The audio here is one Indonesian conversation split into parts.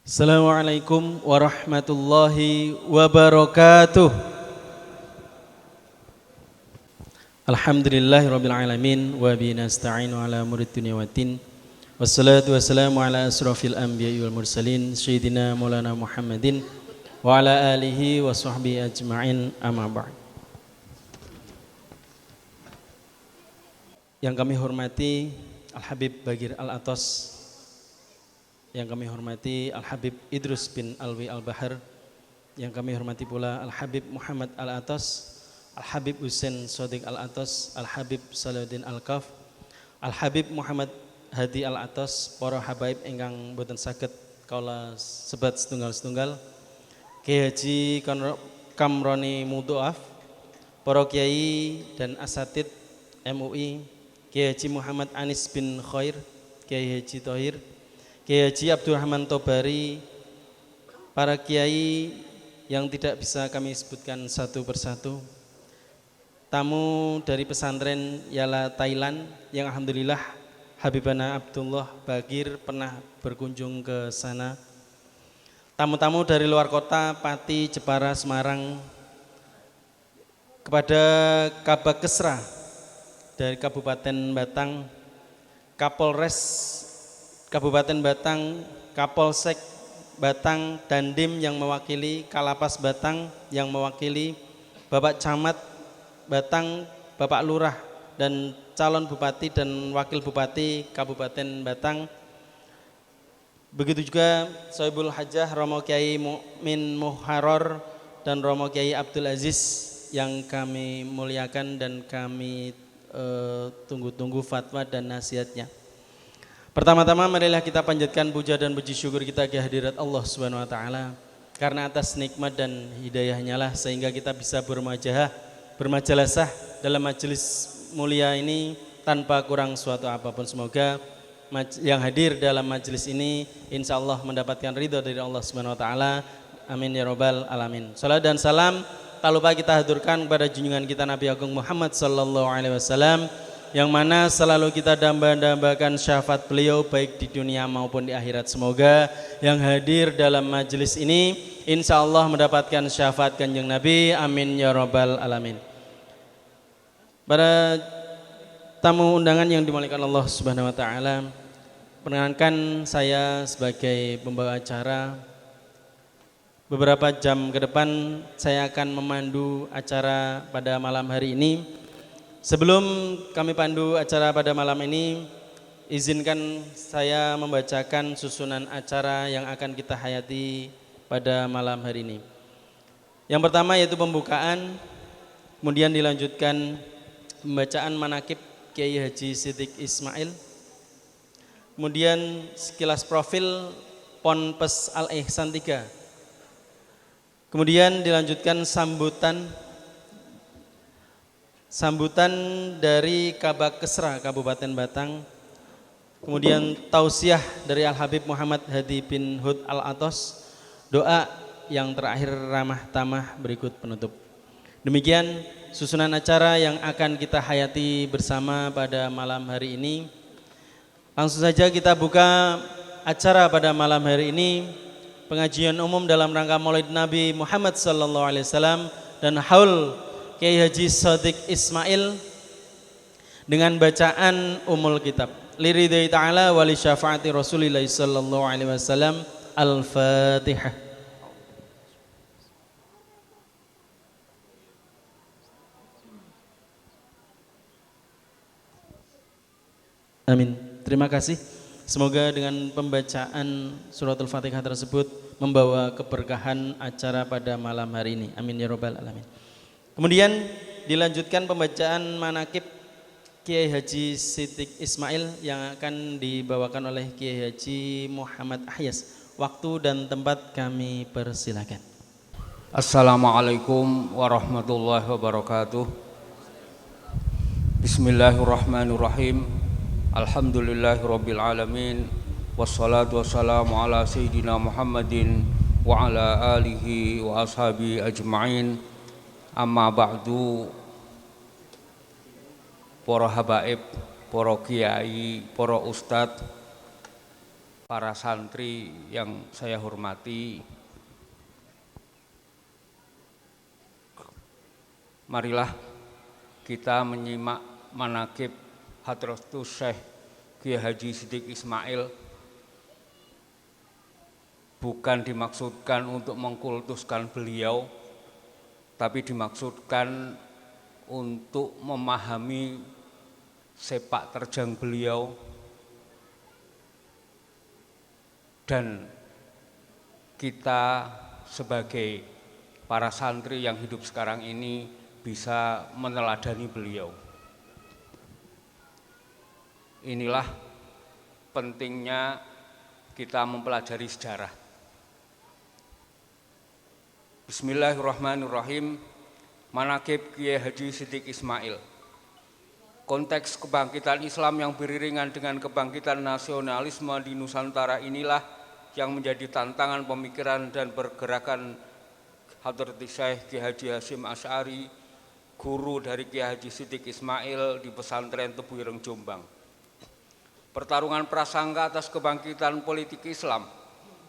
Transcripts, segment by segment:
Assalamualaikum warahmatullahi wabarakatuh. Alhamdulillahirabbil alamin wa bihi nasta'inu ala umuri dunya waddin. Wassalatu wassalamu ala asrofil anbiya'i wal mursalin sayyidina Maulana Muhammadin wa ala alihi wa sahbihi ajma'in, amma ba'd. Yang kami hormati Al-Habib Bagir Al-Atas, yang kami hormati Al-Habib Idrus bin Alwi Al-Bahar, yang kami hormati pula Al-Habib Muhammad Al-Atas, Al-Habib Husain Shodiq Al-Atas, Al-Habib Salahuddin Al-Kaf, Al-Habib Muhammad Hadi Al-Atas, para habaib ingkang boten saged kaula sebat setunggal-setunggal, Kiai Haji Kamroni Mudhoaf, para kiai dan asatid MUI, Kiai Haji Muhammad Anis bin Khair, Kiai Haji Thohir, Kiai Haji Abdurrahman Tobari, para kiai yang tidak bisa kami sebutkan satu persatu, tamu dari pesantren Yala Thailand yang alhamdulillah Habibana Abdullah Bagir pernah berkunjung ke sana, tamu-tamu dari luar kota Pati, Jepara, Semarang, kepada Kabak Kesra dari Kabupaten Batang, Kapolres Kabupaten Batang, Kapolsek Batang, Dandim yang mewakili, Kalapas Batang yang mewakili, Bapak Camat Batang, Bapak Lurah dan calon Bupati dan Wakil Bupati Kabupaten Batang. Begitu juga Sohibul Hajah Romo Kiai Mukmin Muharrar dan Romo Kiai Abdul Aziz yang kami muliakan dan kami tunggu-tunggu fatwa dan nasihatnya. Pertama-tama marilah kita panjatkan puja dan puji syukur kita ke hadirat Allah Subhanahu wa taala, karena atas nikmat dan hidayahnya lah sehingga kita bisa bermajalasah dalam majelis mulia ini tanpa kurang suatu apapun. Semoga yang hadir dalam majelis ini insyaallah mendapatkan ridho dari Allah Subhanahu wa taala. Amin ya rabbal alamin. Salam dan salam tak lupa kita haturkan kepada junjungan kita Nabi Agung Muhammad sallallahu alaihi wasallam, yang mana selalu kita damba-dambakan syafaat beliau baik di dunia maupun di akhirat. Semoga yang hadir dalam majelis ini insya Allah mendapatkan syafaat Kanjeng Nabi. Amin ya rabbal alamin. Para tamu undangan yang dimuliakan Allah Subhanahu wa taala, perkenankan saya sebagai pembawa acara. Beberapa jam ke depan saya akan memandu acara pada malam hari ini. Sebelum kami pandu acara pada malam ini, izinkan saya membacakan susunan acara yang akan kita hayati pada malam hari ini. Yang pertama yaitu pembukaan, kemudian dilanjutkan pembacaan manakib Kiai Haji Siddiq Ismail, kemudian sekilas profil Ponpes Al Ihsan 3, kemudian dilanjutkan sambutan dari Kabak Kesra Kabupaten Batang, kemudian tausiah dari Al-Habib Muhammad Hadi bin Hud Al-Atas, doa yang terakhir ramah tamah berikut penutup. Demikian susunan acara yang akan kita hayati bersama pada malam hari ini. Langsung saja kita buka acara pada malam hari ini, pengajian umum dalam rangka Maulid Nabi Muhammad sallallahu alaihi wasallam dan haul Kiai Haji Shodiq Ismail dengan bacaan Ummul Kitab. Liridai ta'ala wa li syafaati Rasulillah sallallahu alaihi wasallam. Al-Fatihah. Amin. Terima kasih. Semoga dengan pembacaan suratul Fatihah tersebut membawa keberkahan acara pada malam hari ini. Amin ya rabbal alamin. Kemudian dilanjutkan pembacaan manakib Kiai Haji Siddiq Ismail yang akan dibawakan oleh Kiai Haji Muhammad Ahyas. Waktu dan tempat kami persilakan. Assalamualaikum warahmatullahi wabarakatuh. Bismillahirrahmanirrahim. Alhamdulillahirabbil alamin. Wassalatu wassalamu ala sayyidina Muhammadin wa ala alihi wa ashabihi ajma'in. Amma ba'du. Para habaib, para kiai, para ustadz, para santri yang saya hormati, marilah kita menyimak manaqib Hadratus Syekh Kiai Haji Siddiq Ismail. Bukan dimaksudkan untuk mengkultuskan beliau, tapi dimaksudkan untuk memahami sepak terjang beliau dan kita sebagai para santri yang hidup sekarang ini bisa meneladani beliau. Inilah pentingnya kita mempelajari sejarah. Bismillahirrahmanirrahim. Manaqib Kiai Haji Siddiq Ismail. Konteks kebangkitan Islam yang beriringan dengan kebangkitan nasionalisme di Nusantara inilah yang menjadi tantangan pemikiran dan pergerakan Hadratus Syekh Kiai Haji Hasyim Asy'ari, guru dari Kiai Haji Siddiq Ismail di pesantren Tebu Ireng Jombang. Pertarungan prasangka atas kebangkitan politik Islam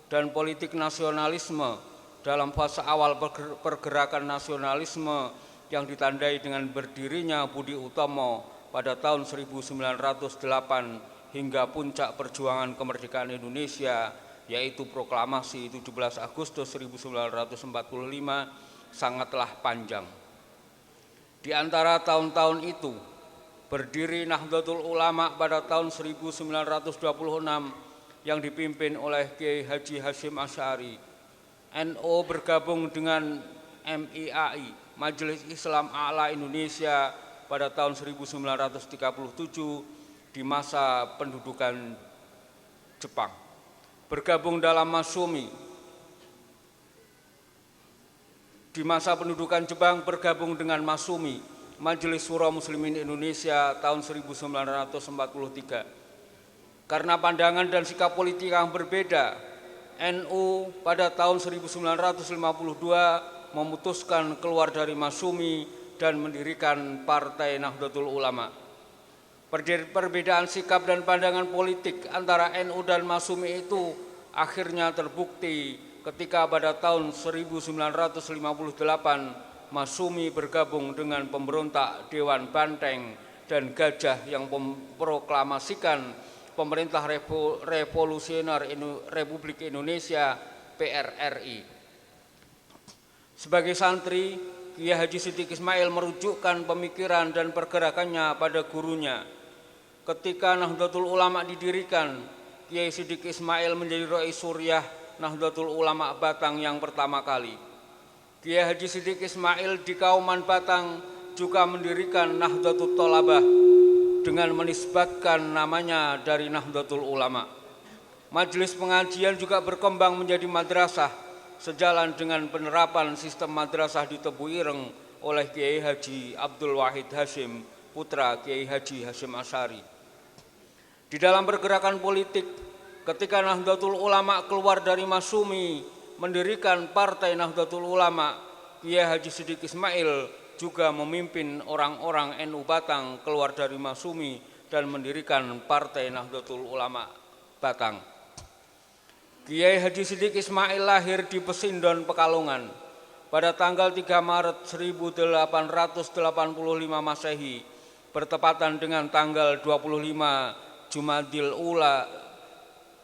dan politik nasionalisme dalam fase awal pergerakan nasionalisme yang ditandai dengan berdirinya Budi Utomo pada tahun 1908 hingga puncak perjuangan kemerdekaan Indonesia, yaitu proklamasi 17 Agustus 1945, sangatlah panjang. Di antara tahun-tahun itu, berdiri Nahdlatul Ulama pada tahun 1926 yang dipimpin oleh Kiai Haji Hasyim Asy'ari. NU bergabung dengan MIAI, Majelis Islam A'la Indonesia, pada tahun 1937 di masa pendudukan Jepang. Bergabung dalam Masyumi. Di masa pendudukan Jepang bergabung dengan Masyumi, Majelis Syura Muslimin Indonesia, tahun 1943. Karena pandangan dan sikap politik yang berbeda, NU pada tahun 1952 memutuskan keluar dari Masyumi dan mendirikan Partai Nahdlatul Ulama. Perbedaan sikap dan pandangan politik antara NU dan Masyumi itu akhirnya terbukti ketika pada tahun 1958 Masyumi bergabung dengan pemberontak Dewan Banteng dan Gajah yang memproklamasikan Pemerintah Revolusioner Republik Indonesia PRRI. Sebagai santri, Kiai Haji Siddiq Ismail merujukkan pemikiran dan pergerakannya pada gurunya. Ketika Nahdlatul Ulama didirikan, Kiai Siddiq Ismail menjadi Rais Suriah Nahdlatul Ulama Batang yang pertama kali. Kiai Haji Siddiq Ismail di Kauman Batang juga mendirikan Nahdlatul Thalabah dengan menisbatkan namanya dari Nahdlatul Ulama. Majelis pengajian juga berkembang menjadi madrasah sejalan dengan penerapan sistem madrasah di Tebu Ireng oleh Kiai Haji Abdul Wahid Hasyim, putra Kiai Haji Hasyim Asy'ari. Di dalam pergerakan politik, ketika Nahdlatul Ulama keluar dari Masyumi mendirikan Partai Nahdlatul Ulama, Kiai Haji Siddiq Ismail juga memimpin orang-orang NU Batang keluar dari Masyumi dan mendirikan Partai Nahdlatul Ulama Batang. Kiai Haji Siddiq Ismail lahir di Pesindon, Pekalongan pada tanggal 3 Maret 1885 Masehi, bertepatan dengan tanggal 25 Jumadil Ula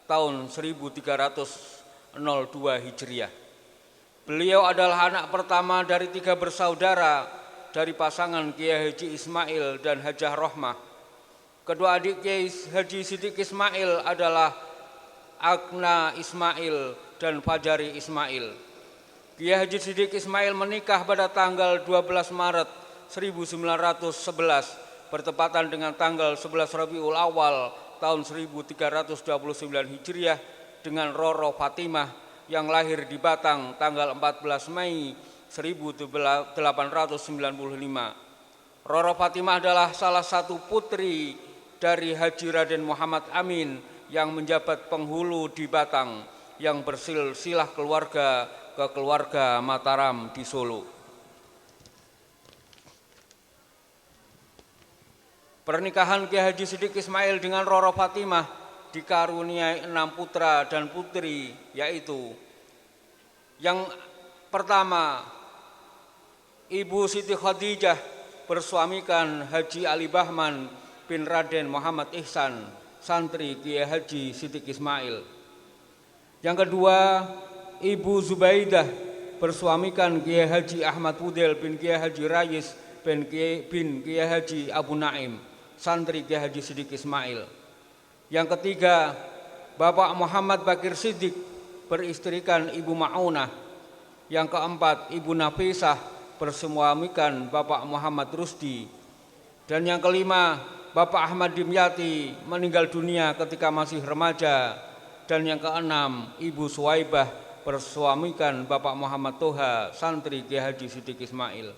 tahun 1302 Hijriah. Beliau adalah anak pertama dari 3 bersaudara dari pasangan Kiai Haji Ismail dan Hajah Rohmah. Kedua adik Kiai Haji Siddiq Ismail adalah Agna Ismail dan Fajari Ismail. Kiai Haji Siddiq Ismail menikah pada tanggal 12 Maret 1911 bertepatan dengan tanggal 11 Rabiul Awal tahun 1329 Hijriah dengan Roro Fatimah yang lahir di Batang tanggal 14 Mei 1895. Roro Fatimah adalah salah satu putri dari Haji Raden Muhammad Amin yang menjabat penghulu di Batang yang bersilsilah keluarga ke keluarga Mataram di Solo. Pernikahan Kiai Haji Siddiq Ismail dengan Roro Fatimah dikaruniai 6 putra dan putri, yaitu yang pertama, Ibu Siti Khadijah bersuamikan Haji Ali Bahman bin Raden Muhammad Ihsan, santri Kiai Haji Siddiq Ismail. Yang kedua, Ibu Zubaidah bersuamikan Kiai Haji Ahmad Fudel bin Kiai Haji Rais bin Kiai Haji Abu Naim, santri Kiai Haji Siddiq Ismail. Yang ketiga, Bapak Muhammad Bakir Siddiq beristrikan Ibu Ma'unah. Yang keempat, Ibu Nafisah bersuamikan Bapak Muhammad Rusdi. Dan yang kelima, Bapak Ahmad Dimyati meninggal dunia ketika masih remaja. Dan yang keenam, Ibu Suwaibah bersuamikan Bapak Muhammad Toha, santri Kiai Haji Siddiq Ismail.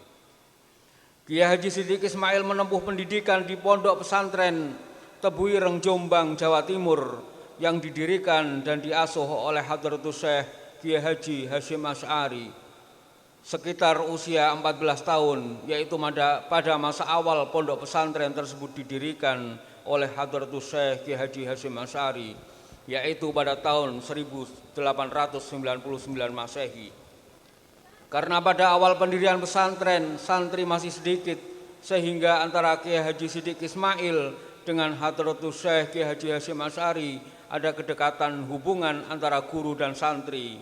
Kiai Haji Siddiq Ismail menempuh pendidikan di Pondok Pesantren Tebuireng, Jombang, Jawa Timur yang didirikan dan diasuh oleh Hadratus Syekh Kiai Haji Hasyim Asy'ari sekitar usia 14 tahun, yaitu pada masa awal pondok pesantren tersebut didirikan oleh Hadratus Syekh Kiai Haji Hasyim Asy'ari, yaitu pada tahun 1899 Masehi. Karena pada awal pendirian pesantren santri masih sedikit, sehingga antara Kiai Haji Siddiq Ismail dengan Hadratus Syekh Kiai Haji Hasyim Asy'ari ada kedekatan hubungan antara guru dan santri.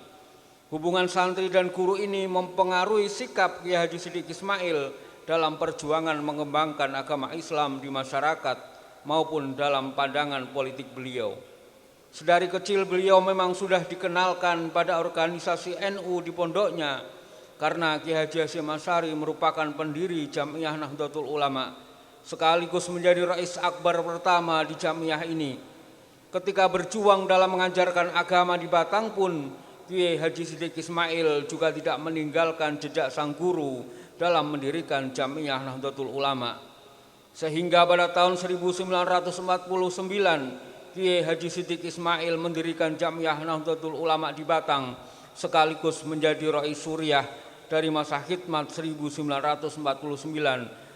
Hubungan santri dan guru ini mempengaruhi sikap Kiai Haji Siddiq Ismail dalam perjuangan mengembangkan agama Islam di masyarakat maupun dalam pandangan politik beliau. Sedari kecil beliau memang sudah dikenalkan pada organisasi NU di pondoknya, karena Kiai Haji Hasyim Asy'ari merupakan pendiri Jamiah Nahdlatul Ulama, sekaligus menjadi rais akbar pertama di jamiah ini. Ketika berjuang dalam mengajarkan agama di Batang pun, Kiai Haji Siddiq Ismail juga tidak meninggalkan jejak sang guru dalam mendirikan Jamiah Nahdlatul Ulama. Sehingga pada tahun 1949, Kiai Haji Siddiq Ismail mendirikan Jamiah Nahdlatul Ulama di Batang, sekaligus menjadi Rais Suriah dari masa khidmat 1949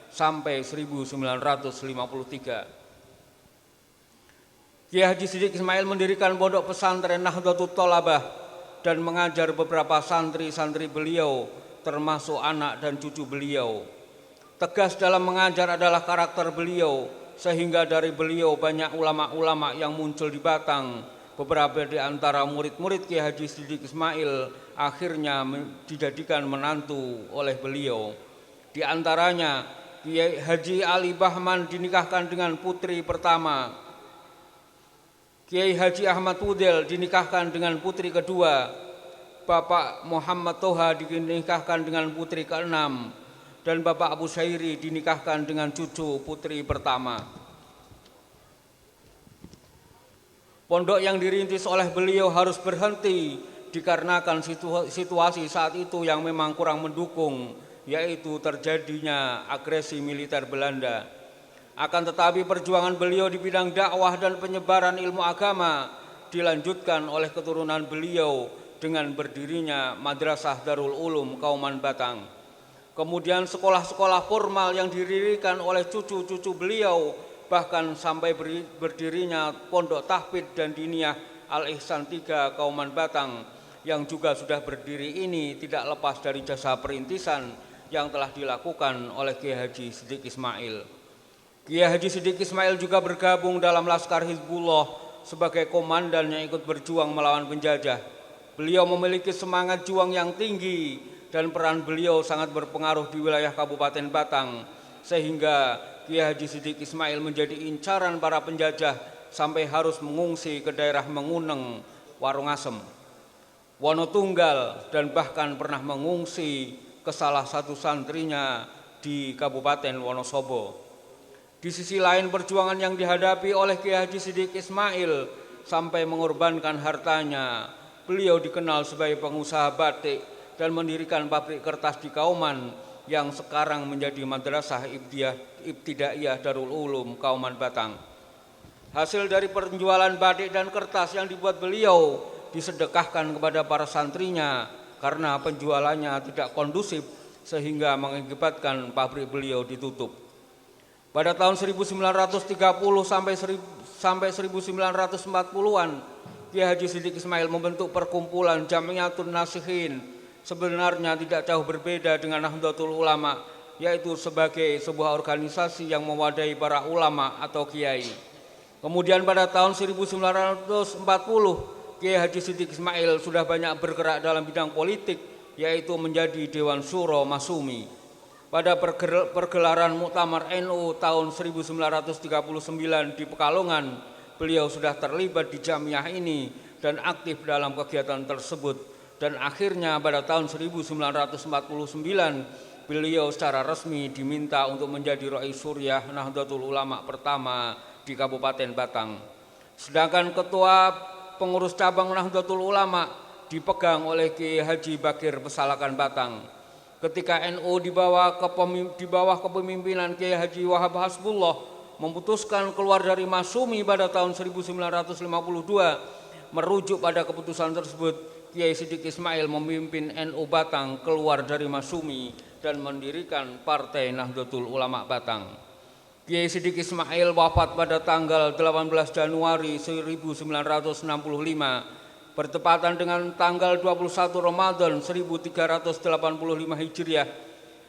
sampai 1953. Kiai Haji Siddiq Ismail mendirikan pondok pesantren Nahdlatul Thalabah dan mengajar beberapa santri-santri beliau, termasuk anak dan cucu beliau. Tegas dalam mengajar adalah karakter beliau, sehingga dari beliau banyak ulama-ulama yang muncul di Batang. Beberapa di antara murid-murid Kiai Haji Siddiq Ismail akhirnya dijadikan menantu oleh beliau. Di antaranya Kiai Haji Ali Bahman dinikahkan dengan putri pertama, Kiai Haji Ahmad Fudel dinikahkan dengan putri kedua, Bapak Muhammad Toha dinikahkan dengan putri keenam, dan Bapak Abu Syairi dinikahkan dengan cucu putri pertama. Pondok yang dirintis oleh beliau harus berhenti dikarenakan situasi saat itu yang memang kurang mendukung, yaitu terjadinya agresi militer Belanda. Akan tetapi perjuangan beliau di bidang dakwah dan penyebaran ilmu agama dilanjutkan oleh keturunan beliau dengan berdirinya Madrasah Darul Ulum Kauman Batang. Kemudian sekolah-sekolah formal yang didirikan oleh cucu-cucu beliau, bahkan sampai berdirinya Pondok Tahfidz dan Diniyah Al-Ihsan III Kauman Batang, yang juga sudah berdiri ini tidak lepas dari jasa perintisan yang telah dilakukan oleh Kiai Haji Siddiq Ismail. Kiai Haji Siddiq Ismail juga bergabung dalam Laskar Hizbullah sebagai komandan yang ikut berjuang melawan penjajah. Beliau memiliki semangat juang yang tinggi dan peran beliau sangat berpengaruh di wilayah Kabupaten Batang, sehingga Kiai Haji Siddiq Ismail menjadi incaran para penjajah sampai harus mengungsi ke daerah Menguneng, Warungasem, Wonotunggal, dan bahkan pernah mengungsi ke salah satu santrinya di Kabupaten Wonosobo. Di sisi lain, perjuangan yang dihadapi oleh Kiai Haji Siddiq Ismail sampai mengorbankan hartanya. Beliau dikenal sebagai pengusaha batik dan mendirikan pabrik kertas di Kauman yang sekarang menjadi Madrasah Ibtidaiyah Darul Ulum Kauman Batang. Hasil dari penjualan batik dan kertas yang dibuat beliau disedekahkan kepada para santrinya karena penjualannya tidak kondusif sehingga mengakibatkan pabrik beliau ditutup. Pada tahun 1930 sampai 1940-an, Kiai Haji Siddiq Ismail membentuk perkumpulan Jam'iyatun Nasihin. Sebenarnya tidak jauh berbeda dengan Nahdlatul Ulama, yaitu sebagai sebuah organisasi yang mewadahi para ulama atau kiai. Kemudian pada tahun 1940, Kiai Haji Siddiq Ismail sudah banyak bergerak dalam bidang politik, yaitu menjadi Dewan Syuro Masumi. Pada pergelaran Muktamar NU tahun 1939 di Pekalongan, beliau sudah terlibat di jamiah ini dan aktif dalam kegiatan tersebut. Dan akhirnya pada tahun 1949, beliau secara resmi diminta untuk menjadi Rais Suriah Nahdlatul Ulama pertama di Kabupaten Batang. Sedangkan ketua pengurus cabang Nahdlatul Ulama dipegang oleh Kiai Haji Bakir Pesalakan Batang. Ketika NU di bawah kepemimpinan Kiai Haji Wahab Hasbullah memutuskan keluar dari Masumi pada tahun 1952, merujuk pada keputusan tersebut, Kiai Siddiq Ismail memimpin NU Batang keluar dari Masumi dan mendirikan Partai Nahdlatul Ulama Batang. Kiai Siddiq Ismail wafat pada tanggal 18 Januari 1965, bertepatan dengan tanggal 21 Ramadan 1385 Hijriah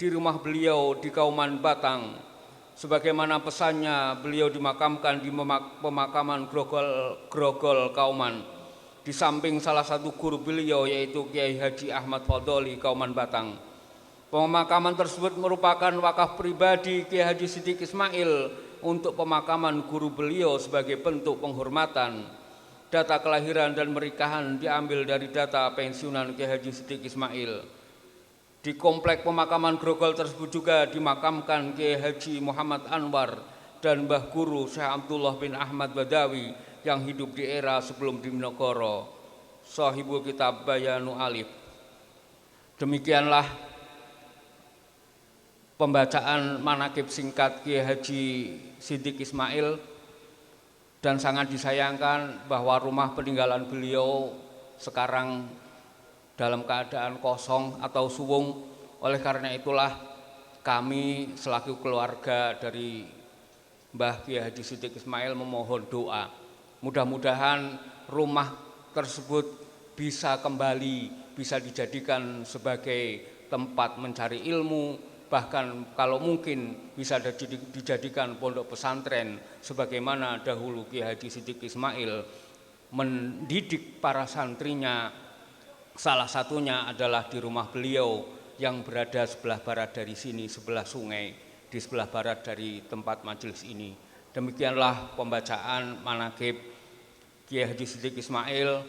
di rumah beliau di Kauman Batang. Sebagaimana pesannya, beliau dimakamkan di pemakaman Grogol Kauman, di samping salah satu guru beliau yaitu Kiai Haji Ahmad Fadoli Kauman Batang. Pemakaman tersebut merupakan wakaf pribadi Kiai Haji Siddiq Ismail untuk pemakaman guru beliau sebagai bentuk penghormatan. Data kelahiran dan pernikahan diambil dari data pensiunan Kiai Haji Siddiq Ismail. Di komplek pemakaman Grogol tersebut juga dimakamkan Kiai Haji Muhammad Anwar dan Mbah Guru Syekh Abdullah bin Ahmad Badawi yang hidup di era sebelum Diponegoro, Shahibul Kitab Bayanu Alif. Demikianlah pembacaan manaqib singkat Kiai Haji Siddiq Ismail, dan sangat disayangkan bahwa rumah peninggalan beliau sekarang dalam keadaan kosong atau suwung. Oleh karena itulah kami selaku keluarga dari Mbah Kiai Haji Siddiq Ismail memohon doa. Mudah-mudahan rumah tersebut bisa kembali, bisa dijadikan sebagai tempat mencari ilmu, bahkan kalau mungkin bisa dijadikan pondok pesantren sebagaimana dahulu Kiai Haji Siddiq Ismail mendidik para santrinya. Salah satunya adalah di rumah beliau yang berada sebelah barat dari sini, sebelah sungai, di sebelah barat dari tempat majelis ini. Demikianlah pembacaan manaqib Kiai Haji Siddiq Ismail.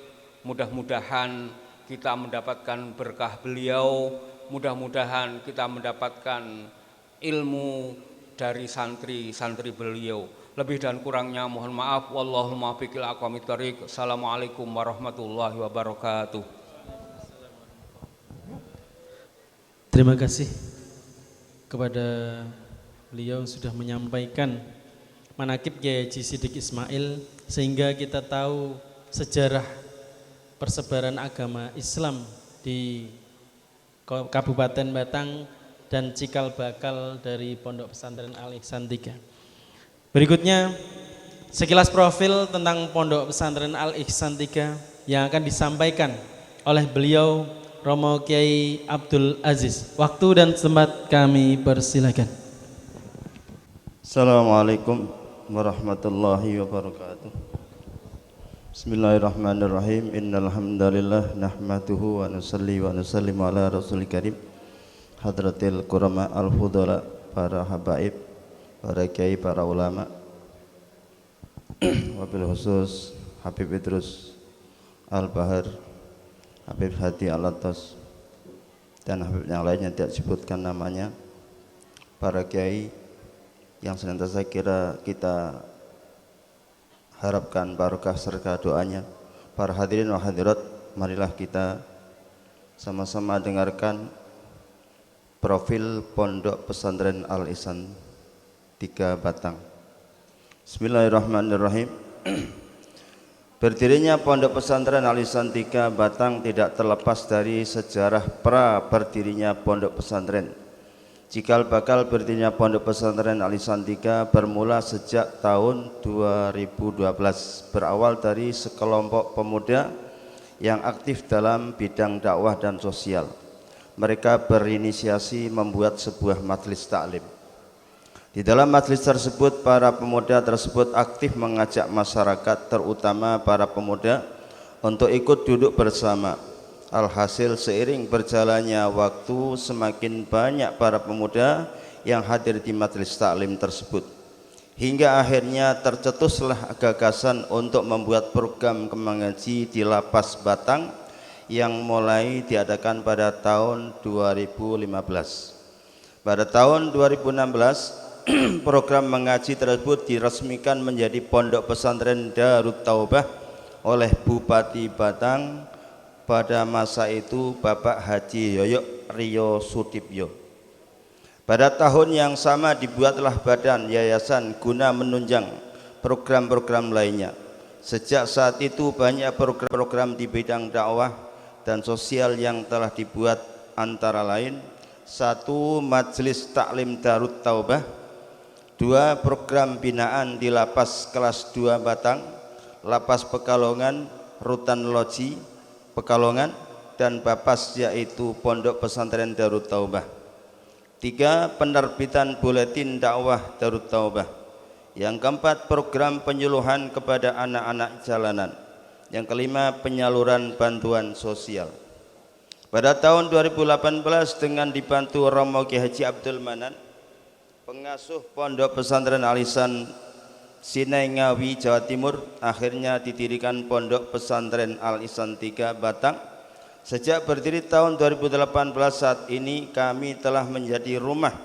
Mudah-mudahan kita mendapatkan berkah beliau, mudah-mudahan kita mendapatkan ilmu dari santri-santri beliau. Lebih dan kurangnya mohon maaf. Wallahul muwaffiq ila aqwamit thoriq. Assalamualaikum warahmatullahi wabarakatuh. Terima kasih kepada beliau sudah menyampaikan manaqib Kiai Haji Siddiq Ismail, sehingga kita tahu sejarah persebaran agama Islam di Kabupaten Batang dan cikal bakal dari Pondok Pesantren Al-Ihsan 3. Berikutnya sekilas profil tentang Pondok Pesantren Al-Ihsan 3 yang akan disampaikan oleh beliau Romo Kiai Abdul Aziz. Waktu dan tempat kami persilakan. Assalamualaikum warahmatullahi wabarakatuh. Bismillahirrahmanirrahim. Innal hamdalillah nahmaduhu wa nusalli wa nusallimu ala rasul karim hadratil qurama al-fudala, para habaib, para kiai, para ulama, wabil khusus Habib Idrus Al-Bahar, Habib Hadi Al-Atas, dan Habib yang lainnya tidak disebutkan namanya, para kiai yang senantiasa kita harapkan barokah serta doanya. Para hadirin wa hadirat, marilah kita sama-sama dengarkan profil Pondok Pesantren Al-Ihsan 3 Batang. Bismillahirrahmanirrahim. Berdirinya Pondok Pesantren Al-Ihsan 3 Batang tidak terlepas dari sejarah pra berdirinya pondok pesantren, Cikal bakal berdirinya Pondok Pesantren Al-Ihsan 3 bermula sejak tahun 2012, berawal dari sekelompok pemuda yang aktif dalam bidang dakwah dan sosial. Mereka berinisiasi membuat sebuah majelis taklim. Di dalam majelis tersebut, para pemuda tersebut aktif mengajak masyarakat, terutama para pemuda, untuk ikut duduk bersama. Alhasil seiring berjalannya waktu, semakin banyak para pemuda yang hadir di majelis taklim tersebut. Hingga akhirnya tercetuslah gagasan untuk membuat program mengaji di Lapas Batang yang mulai diadakan pada tahun 2015. Pada tahun 2016, program mengaji tersebut diresmikan menjadi Pondok Pesantren Darut Taubah oleh Bupati Batang pada masa itu, Bapak Haji Yoyok Rio Sudibyo. Pada tahun yang sama dibuatlah badan yayasan guna menunjang program-program lainnya. Sejak saat itu banyak program-program di bidang dakwah dan sosial yang telah dibuat, antara lain 1. Majelis Taklim Darut Taubah, 2. Program binaan di Lapas Kelas 2 Batang, Lapas Pekalongan, Rutan Loji Pekalongan, dan Bapas yaitu Pondok Pesantren Darut Taubah. 3. Penerbitan buletin dakwah Darut Taubah. Yang keempat, program penyuluhan kepada anak-anak jalanan. Yang kelima, penyaluran bantuan sosial. Pada tahun 2018 dengan dibantu Romo Ki Haji Abdul Manan, pengasuh Pondok Pesantren Al-Ihsan Sinai Ngawi, Jawa Timur, akhirnya didirikan Pondok Pesantren Al-Ihsan 3 Batang. Sejak berdiri tahun 2018 saat ini kami telah menjadi rumah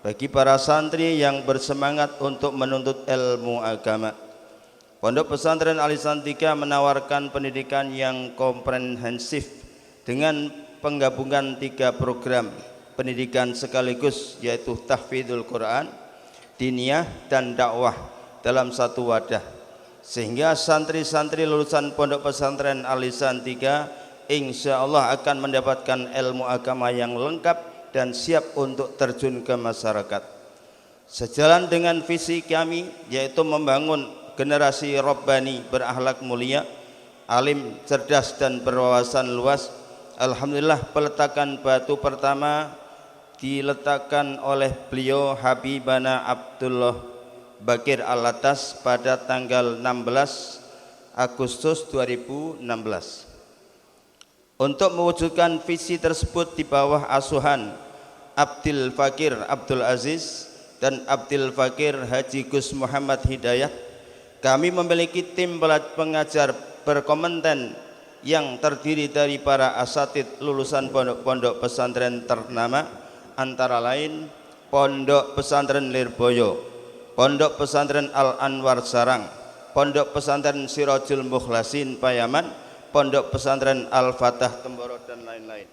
bagi para santri yang bersemangat untuk menuntut ilmu agama. Pondok Pesantren Al-Ihsan 3 menawarkan pendidikan yang komprehensif dengan penggabungan 3 program pendidikan sekaligus, yaitu tahfidzul Quran, diniyah, dan dakwah dalam satu wadah, sehingga santri-santri lulusan Pondok Pesantren Al-Ihsan 3 insya Allah akan mendapatkan ilmu agama yang lengkap dan siap untuk terjun ke masyarakat. Sejalan dengan visi kami, yaitu membangun generasi Rabbani berakhlak mulia, alim, cerdas, dan berwawasan luas. Alhamdulillah, peletakan batu pertama diletakkan oleh beliau Habibana Abdullah Bakir Alatas pada tanggal 16 Agustus 2016. Untuk mewujudkan visi tersebut di bawah asuhan Abdul Fakir Abdul Aziz dan Abdul Fakir Haji Gus Muhammad Hidayat, kami memiliki tim pengajar berkompeten yang terdiri dari para asatidz lulusan pondok-pondok pesantren ternama, antara lain Pondok Pesantren Lirboyo, Pondok Pesantren Al-Anwar Sarang, Pondok Pesantren Sirajul Mukhlasin Payaman, Pondok Pesantren Al-Fatah Temboro, dan lain-lain.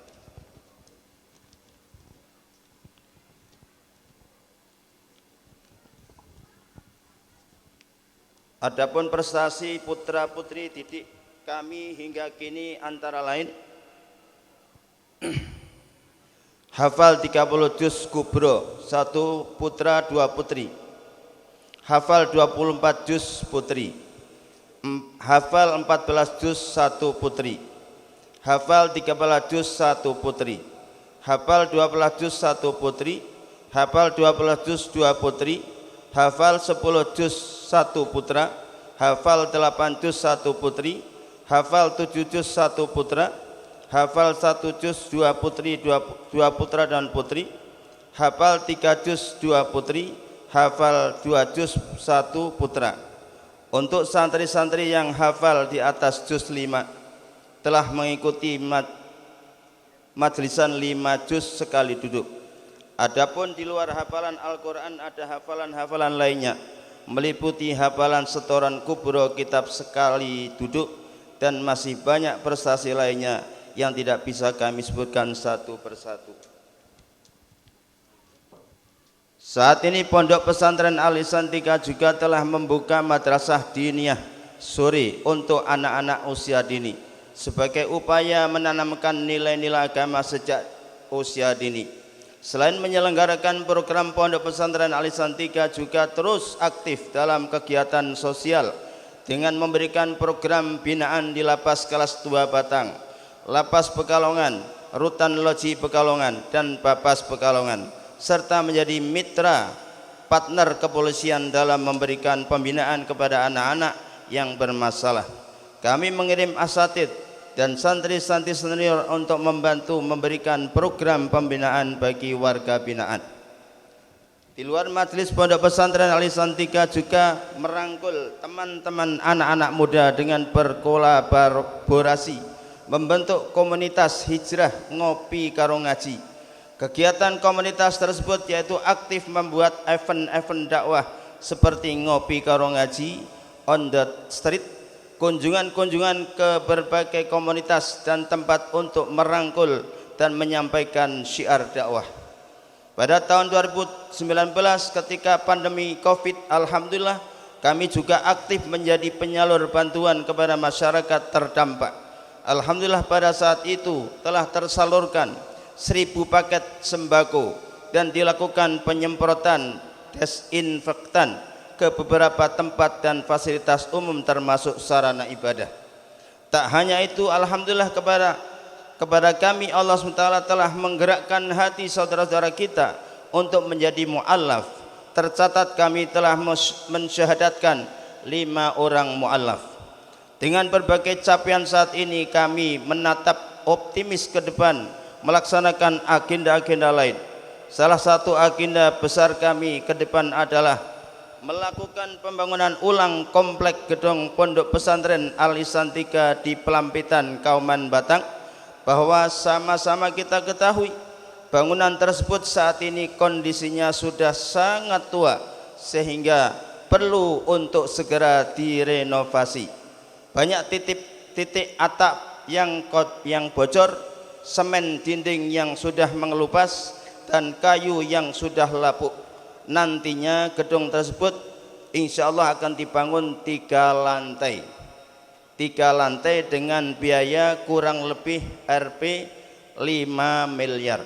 Adapun prestasi putra-putri didik kami hingga kini antara lain hafal 30 juz kubro 1 putra 2 putri, hafal 24 juz putri, hafal 14 juz 1 putri, hafal 13 juz 1 putri, hafal 12 juz 1 putri, hafal 12 juz 2 putri, hafal 10 juz 1 putra, hafal 8 juz 1 putri, hafal 7 juz 1 putra, hafal 1 juz 2 putri, 2 putra dan putri, hafal 3 juz 2 putri, hafal 2 juz 1 putra. Untuk santri-santri yang hafal di atas juz 5 telah mengikuti majlisan 5 juz sekali duduk. Adapun di luar hafalan Al-Quran ada hafalan-hafalan lainnya, meliputi hafalan setoran kubro kitab sekali duduk, dan masih banyak prestasi lainnya yang tidak bisa kami sebutkan satu persatu. Saat ini Pondok Pesantren Al-Ihsan 3 juga telah membuka madrasah diniyah sore untuk anak-anak usia dini sebagai upaya menanamkan nilai-nilai agama sejak usia dini. Selain menyelenggarakan program Pondok Pesantren Al Ihsan 3 juga terus aktif dalam kegiatan sosial dengan memberikan program binaan di Lapas Kelas 2 Batang, Lapas Pekalongan, Rutan Loji Pekalongan, dan Bapas Pekalongan, serta menjadi mitra partner kepolisian dalam memberikan pembinaan kepada anak-anak yang bermasalah. Kami mengirim asatid dan santri-santri senior untuk membantu memberikan program pembinaan bagi warga binaan. Di luar majelis Pondok Pesantren Al Ihsan 3 juga merangkul teman-teman anak-anak muda dengan berkolaborasi membentuk komunitas hijrah ngopi karo ngaji. Kegiatan komunitas tersebut yaitu aktif membuat event-event dakwah seperti ngopi karo ngaji, on the street, kunjungan-kunjungan ke berbagai komunitas dan tempat untuk merangkul dan menyampaikan syiar dakwah. Pada tahun 2019 ketika pandemi Covid, alhamdulillah kami juga aktif menjadi penyalur bantuan kepada masyarakat terdampak. Alhamdulillah pada saat itu telah tersalurkan 1000 paket sembako dan dilakukan penyemprotan desinfektan ke beberapa tempat dan fasilitas umum termasuk sarana ibadah. Tak hanya itu, alhamdulillah kepada kami Allah SWT telah menggerakkan hati saudara-saudara kita untuk menjadi mu'allaf. Tercatat kami telah mensyahadatkan 5 orang mu'allaf. Dengan berbagai capaian saat ini kami menatap optimis ke depan melaksanakan agenda-agenda lain. Salah satu agenda besar kami ke depan adalah melakukan pembangunan ulang komplek gedung Pondok Pesantren Al Ihsan 3 di Pelampitan, Kauman Batang, bahwa sama-sama kita ketahui bangunan tersebut saat ini kondisinya sudah sangat tua sehingga perlu untuk segera direnovasi. Banyak titik atap yang bocor, semen dinding yang sudah mengelupas, dan kayu yang sudah lapuk. Nantinya gedung tersebut insya Allah akan dibangun 3 lantai. 3 lantai dengan biaya kurang lebih Rp 5 miliar.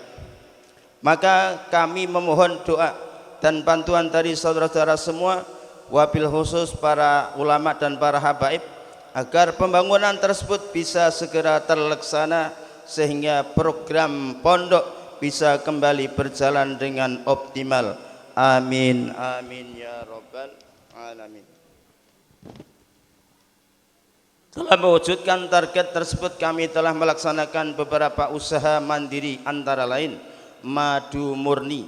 Maka kami memohon doa dan bantuan dari saudara-saudara semua, wabil khusus para ulama dan para habaib, agar pembangunan tersebut bisa segera terlaksana sehingga program pondok bisa kembali berjalan dengan optimal. Amin, amin ya rabbal alamin. Dalam mewujudkan target tersebut kami telah melaksanakan beberapa usaha mandiri, antara lain Madu Murni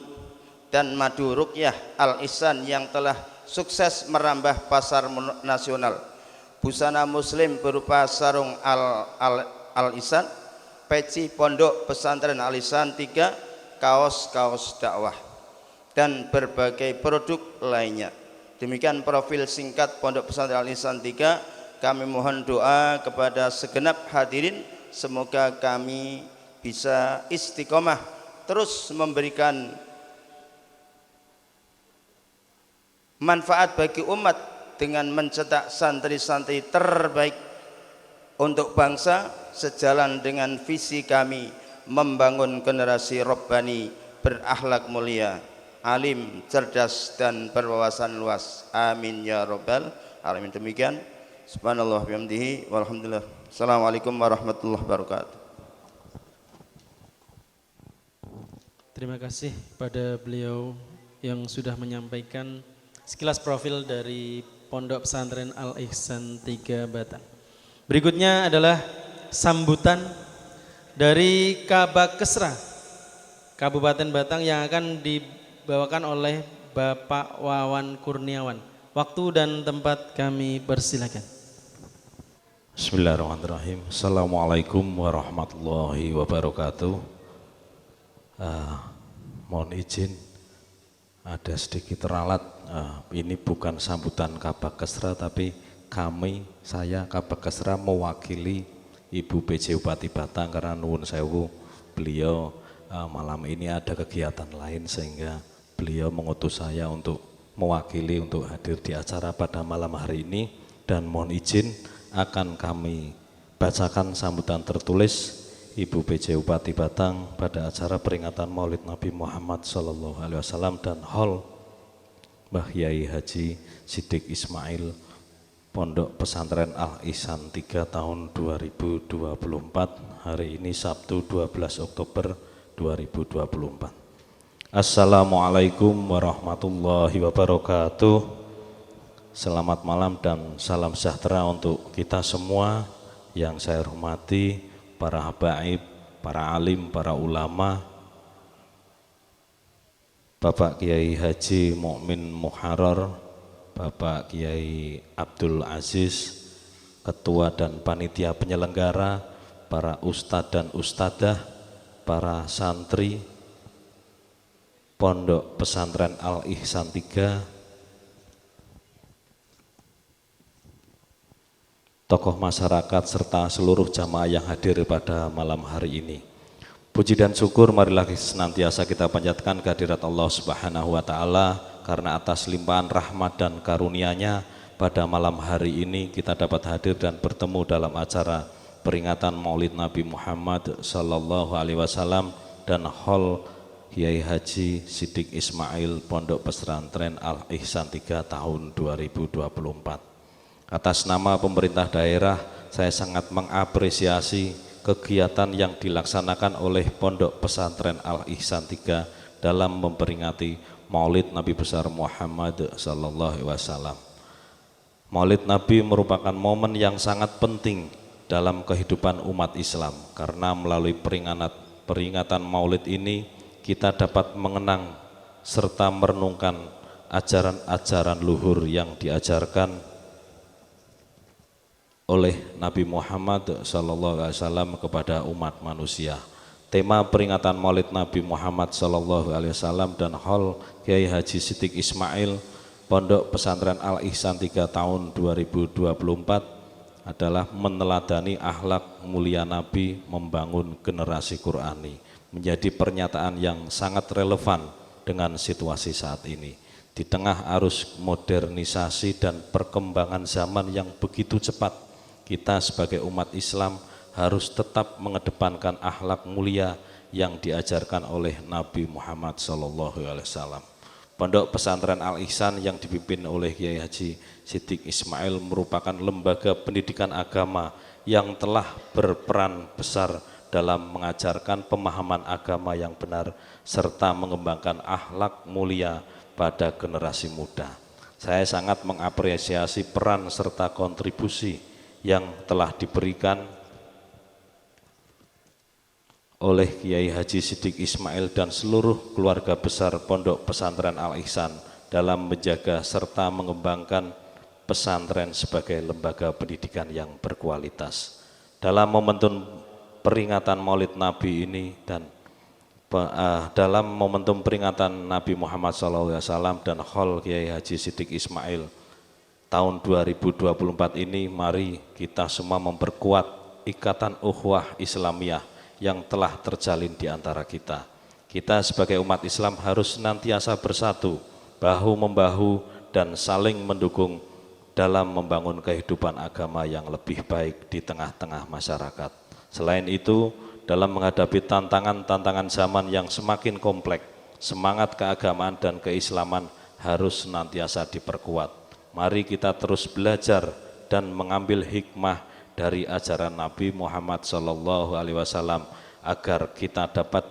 dan Madu Ruqyah Al Ihsan yang telah sukses merambah pasar nasional. Busana muslim berupa sarung Al Ihsan, peci Pondok Pesantren Al Ihsan 3, kaos-kaos dakwah, dan berbagai produk lainnya. Demikian profil singkat Pondok Pesantren Al Ihsan 3. Kami mohon doa kepada segenap hadirin, semoga kami bisa istiqomah terus memberikan manfaat bagi umat dengan mencetak santri-santri terbaik untuk bangsa, sejalan dengan visi kami membangun generasi Rabbani berakhlak mulia, alim, cerdas, dan berwawasan luas. Amin ya rabbal alamin. Demikian, subhanallah bihamdihi walhamdulillah. Assalamualaikum warahmatullahi wabarakatuh. Terima kasih pada beliau yang sudah menyampaikan sekilas profil dari Pondok Pesantren Al Ihsan 3 Batang. Berikutnya adalah sambutan dari Kabakesra Kabupaten Batang yang akan dibawakan oleh Bapak Wawan Kurniawan. Waktu dan tempat kami persilakan. Bismillahirrahmanirrahim. Assalamualaikum warahmatullahi wabarakatuh. Mohon izin ada sedikit ralat. Ini bukan sambutan Kabakesra, tapi saya Kabakesra mewakili Ibu PJ Bupati Batang karena nuwun sewu beliau malam ini ada kegiatan lain sehingga beliau mengutus saya untuk mewakili untuk hadir di acara pada malam hari ini, dan mohon izin akan kami bacakan sambutan tertulis Ibu PJ Bupati Batang pada acara peringatan Maulid Nabi Muhammad SAW dan Hall Mbah Yai Haji Siddiq Ismail Pondok Pesantren Al Ihsan 3 tahun 2024, hari ini Sabtu 12 Oktober 2024. Assalamualaikum warahmatullahi wabarakatuh. Selamat malam dan salam sejahtera untuk kita semua yang saya hormati, para habaib, para alim, para ulama, Bapak Kiai Haji Mukmin Muharrar, Bapak Kiai Abdul Aziz, Ketua dan Panitia Penyelenggara, para Ustadz dan Ustadzah, para santri, Pondok Pesantren Al Ihsan 3, tokoh masyarakat serta seluruh jamaah yang hadir pada malam hari ini. Puji dan syukur marilah senantiasa kita panjatkan kehadirat Allah Subhanahu wa taala, karena atas limpahan rahmat dan karunia-Nya pada malam hari ini kita dapat hadir dan bertemu dalam acara peringatan Maulid Nabi Muhammad sallallahu alaihi wasallam dan Hall Kiai Haji Siddiq Ismail Pondok Pesantren Al Ihsan 3 tahun 2024. Atas nama pemerintah daerah, saya sangat mengapresiasi kegiatan yang dilaksanakan oleh Pondok Pesantren Al Ihsan 3 dalam memperingati Maulid Nabi besar Muhammad sallallahu alaihi wasallam. Maulid Nabi merupakan momen yang sangat penting dalam kehidupan umat Islam, karena melalui peringatan Maulid ini kita dapat mengenang serta merenungkan ajaran-ajaran luhur yang diajarkan oleh Nabi Muhammad SAW kepada umat manusia. Tema peringatan Maulid Nabi Muhammad SAW dan Hall Kiai Haji Siddiq Ismail Pondok Pesantren Al Ihsan 3 tahun 2024 adalah meneladani akhlak mulia Nabi membangun generasi Qurani, menjadi pernyataan yang sangat relevan dengan situasi saat ini. Di tengah arus modernisasi dan perkembangan zaman yang begitu cepat, kita sebagai umat Islam harus tetap mengedepankan akhlak mulia yang diajarkan oleh Nabi Muhammad SAW. Pondok Pesantren Al Ihsan yang dipimpin oleh Kiai Haji Siddiq Ismail merupakan lembaga pendidikan agama yang telah berperan besar dalam mengajarkan pemahaman agama yang benar serta mengembangkan akhlak mulia pada generasi muda. Saya sangat mengapresiasi peran serta kontribusi yang telah diberikan oleh Kiai Haji Siddiq Ismail dan seluruh keluarga besar Pondok Pesantren Al Ihsan dalam menjaga serta mengembangkan pesantren sebagai lembaga pendidikan yang berkualitas. Dalam momentum peringatan Maulid Nabi ini dan dalam momentum peringatan Nabi Muhammad SAW dan Hall Kiai Haji Siddiq Ismail tahun 2024 ini, mari kita semua memperkuat ikatan ukhuwah Islamiyah yang telah terjalin di antara kita. Kita sebagai umat Islam harus senantiasa bersatu, bahu-membahu dan saling mendukung dalam membangun kehidupan agama yang lebih baik di tengah-tengah masyarakat. Selain itu, dalam menghadapi tantangan-tantangan zaman yang semakin kompleks, semangat keagamaan dan keislaman harus senantiasa diperkuat. Mari kita terus belajar dan mengambil hikmah dari ajaran Nabi Muhammad SAW agar kita dapat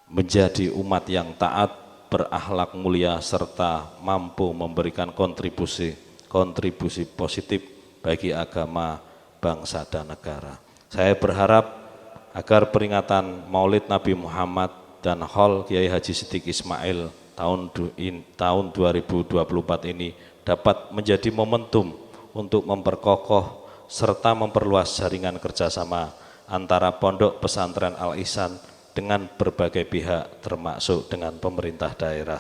menjadi umat yang taat, berakhlak mulia serta mampu memberikan kontribusi positif bagi agama, bangsa dan negara. Saya berharap agar peringatan Maulid Nabi Muhammad dan Hall Kiai Haji Siddiq Ismail tahun 2024 ini dapat menjadi momentum untuk memperkokoh serta memperluas jaringan kerjasama antara Pondok Pesantren Al Ihsan dengan berbagai pihak termasuk dengan pemerintah daerah.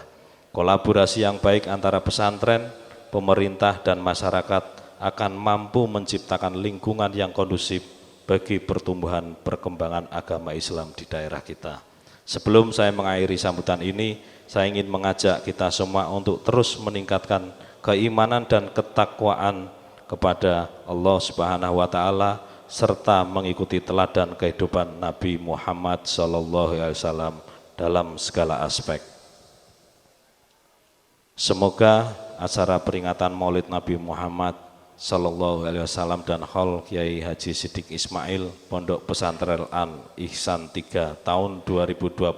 Kolaborasi yang baik antara pesantren, pemerintah dan masyarakat akan mampu menciptakan lingkungan yang kondusif bagi pertumbuhan perkembangan agama Islam di daerah kita. Sebelum saya mengakhiri sambutan ini, saya ingin mengajak kita semua untuk terus meningkatkan keimanan dan ketakwaan kepada Allah Subhanahu wa taala serta mengikuti teladan kehidupan Nabi Muhammad SAW dalam segala aspek. Semoga acara peringatan Maulid Nabi Muhammad SAW dan Haul Kiai Haji Siddiq Ismail Pondok Pesantren Al Ihsan 3 tahun 2024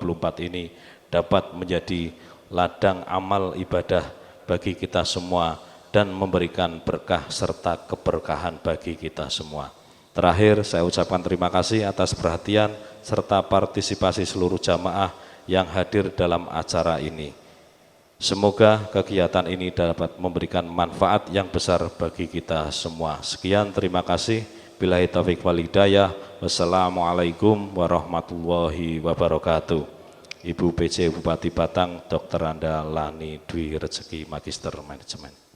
ini dapat menjadi ladang amal ibadah bagi kita semua dan memberikan berkah serta keberkahan bagi kita semua. Terakhir, saya ucapkan terima kasih atas perhatian serta partisipasi seluruh jamaah yang hadir dalam acara ini. Semoga kegiatan ini dapat memberikan manfaat yang besar bagi kita semua. Sekian, terima kasih. Billahi taufiq wal hidayah. Wassalamualaikum warahmatullahi wabarakatuh. Ibu PJ Bupati Batang, Dr. Anda Lani Dwi Rezeki, Magister Manajemen.